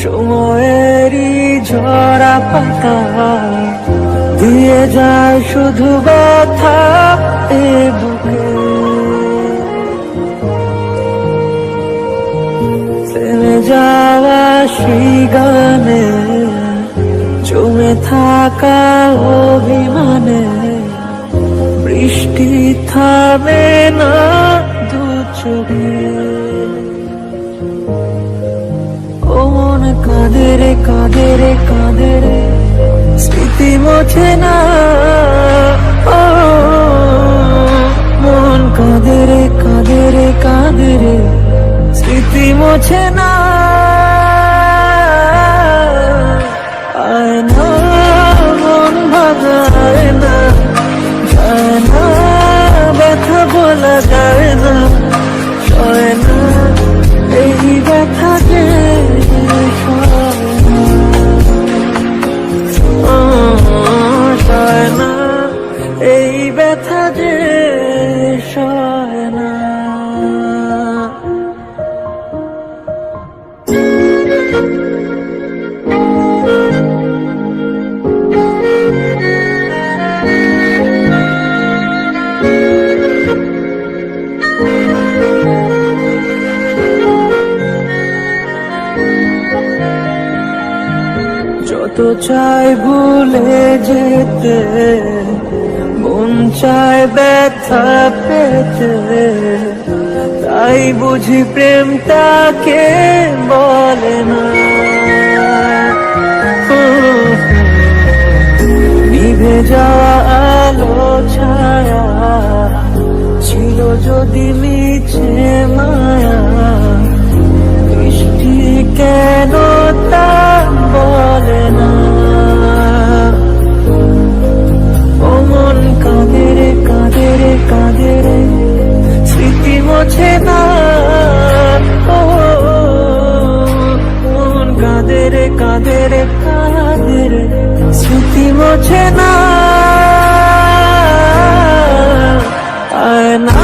সময়েরই ঝরা পাতা দিয়ে যায় শুধু ব্যথা এ বুকে। থেমে যাওয়া সেই গানে জমে থাকা অভিমানে বৃষ্টি থামে না দু চোখে। ও মন কাঁদে রে কাঁদে রে কাঁদে রে, স্মৃতি মোছে না। ও মন কাঁদে রে কাঁদে রে কাঁদে রে, স্মৃতি মোছে না। আয় না মন ভাঙায় না, যায় না ব্যথা বলা যায় না, সয় না এই ব্যথা যে সয় না, এই ব্যথা যে সয় না। যত চাই ভুলে যেতে, মন চায় ব্যথা পেতে, তাই বুঝি প্রেমটাকে বলে না। নিভে যাওয়া আলো ছায়া ছিল যদি মিছে মায়া, বৃষ্টি কেন তা বলে না। ও মন কাঁদে রে কাঁদে রে কাঁদে রে, স্মৃতি মোছে না। ও মন কাঁদে রে কাঁদে রে কাঁদে রে, স্মৃতি মোছে না। আয় না